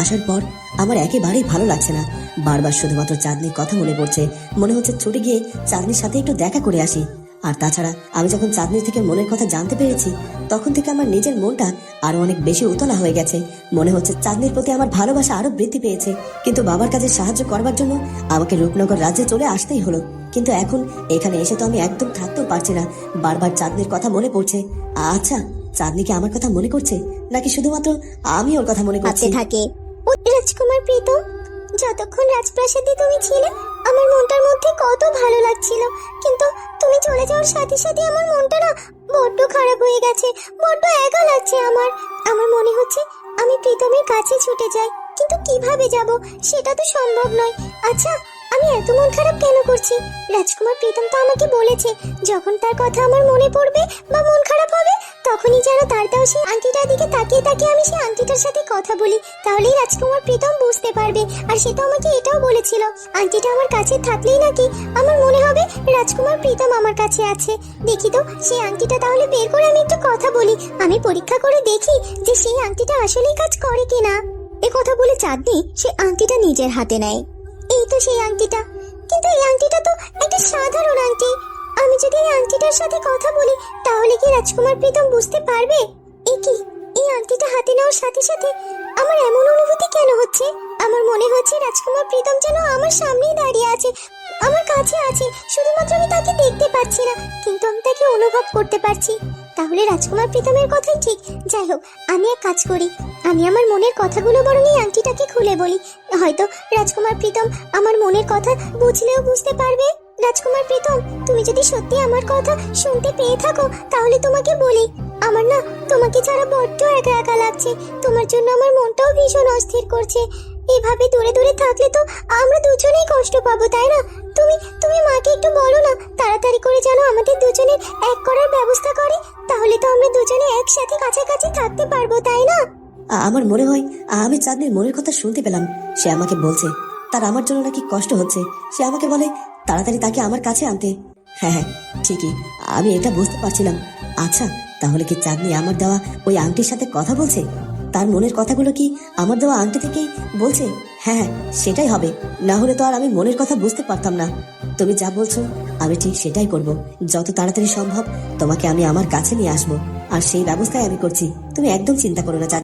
আসার পর আমার একেবারেই ভালো লাগছে না। বারবার শুধুমাত্র চাঁদনির কথা মনে পড়ছে। মনে হচ্ছে ছুটে গিয়ে চাঁদনির সাথে একটু দেখা করে আসি। আর তাছাড়া আমি যখন চাঁদনির থেকে মনের কথা জানতে পেরেছি, তখন থেকে আমার নিজের মনটা আরো অনেক বেশি উতলা হয়ে গেছে। মনে হচ্ছে চাঁদনির প্রতি আমার ভালোবাসা আরো বৃদ্ধি পেয়েছে। কিন্তু বাবার কাছে সাহায্য করবার জন্য আমাকে রূপনগর রাজ্যে চলে আসতেই হলো। কিন্তু এখন এখানে এসে তো আমি একদম থাকতেও পারছি না। বারবার চাঁদনির কথা মনে পড়ছে। আচ্ছা, চাঁদনি কি আমার কথা মনে করছে, নাকি শুধুমাত্র আমি ওর কথা মনে করছি? থাকে ও রাজকুমার প্রীতম, যতক্ষণ রাজপ্রাসাদে তুমি ছিলে আমার মনটার মধ্যে কত ভালো লাগছিল, কিন্তু তুমি চলে যাওয়ার সাথে সাথে আমার মনটা না বড্ড খারাপ হয়ে গেছে। বড্ড একা লাগছে আমার। আমার মনে হচ্ছে আমি প্রীতমের কাছে ছুটে যাই, কিন্তু কিভাবে যাব সেটা তো সম্ভব নয়। আচ্ছা, আমি এত মন খারাপ কেন করছি? রাজকুমার প্রীতম তো আমাকে বলেছে যখন তার কথা আমার মনে পড়বে বা মন খারাপ হবে, তখনই যেন তারটাও সেই আংটিটার দিকে তাকিয়ে তাকিয়ে আমি সেই আংটিটার সাথে কথা বলি, তাহলেই রাজকুমার প্রীতম বুঝতে পারবে। আর সে তো আমাকে এটাও বলেছিল আংটিটা আমার কাছে থাকলেই নাকি আমার মনে হবে রাজকুমার প্রীতম আমার কাছে আছে। দেখি তো সেই আংটিটা তাহলে বের করে আমি একটু কথা বলি, আমি পরীক্ষা করে দেখি যে সেই আংটিটা আসলেই কাজ করে কিনা। এ কথা বলে চাঁদনি সে আংটিটা নিজের হাতে নেয়। এই তো সেই আংটিটা, কিন্তু এই আংটিটা তো একটা সাধারণ আংটি। আমি যদি এই আংটিটার সাথে কথা বলি তাহলে কি রাজকুমার প্রীতম বুঝতে পারবে? এ কি, এই আংটিটা হাতে নেওয়ার সাথে সাথে আমার এমন অনুভূতি কেন হচ্ছে? আমার মনে হচ্ছে রাজকুমার প্রীতম যেন আমার সামনেই দাঁড়িয়ে আছে, আমার কাছে আছে, শুধুমাত্র আমি তাকে দেখতে পাচ্ছি না, কিন্তু আমি তাকে অনুভব করতে পারছি। তাহলে রাজকুমার প্রীতমের কথাই ঠিক। যাই হোক, আমি এক কাজ করি, আমি আমার মনের কথাগুলো বরং এই আংটিটাকে খুলে বলি। হয়তো রাজকুমার প্রীতম আমার মনের কথা বুঝলেও বুঝতে পারবে। রাজকুমার প্রীতম, তুমি যদি সত্যি আমার কথা শুনতে পেয়ে থাকো তাহলে তোমাকে বলি, আমার না তোমাকে ছাড়া বড্ড একা একা লাগছে। তোমার জন্য আমার মনটাও ভীষণ অস্থির করছে। এভাবে দূরে দূরে থাকলে তো আমরা দুজনেই কষ্ট পাবো, তাই না? তুমি তুমি মাকে একটু বলো না, তাড়াতাড়ি করে যেন আমাদের দুজনের এক করার ব্যবস্থা করে, তাহলে তো আমরা দুজনে একসাথে কাছাকাছি থাকতে পারবো, তাই না? আমার মনে হয় আমি চাঁদনির মনের কথা শুনতে পেলাম। সে আমাকে বলছে তার আমার জন্য নাকি কষ্ট হচ্ছে। সে আমাকে বলে তাড়াতাড়ি তাকে আমার কাছে আনতে। হ্যাঁ হ্যাঁ, ঠিকই, আমি এটা বুঝতে পারছিলাম। আচ্ছা, তাহলে কি চাঁদনি আমার দেওয়া ওই আংটির সাথে কথা বলছে? তার মনের কথাগুলো কি আমার দেওয়া আংটি থেকেই বলছে? হ্যাঁ হ্যাঁ, সেটাই হবে। না হলে তো আর আমি মনের কথা বুঝতে পারতাম না। তুমি যা বলছো আমি ঠিক সেটাই করব। যত তাড়াতাড়ি সম্ভব তোমাকে আমি আমার কাছে নিয়ে আসবো, আর সেই ব্যবস্থাই আমি করছি। তুমি একদম চিন্তা করো না চাঁদনি।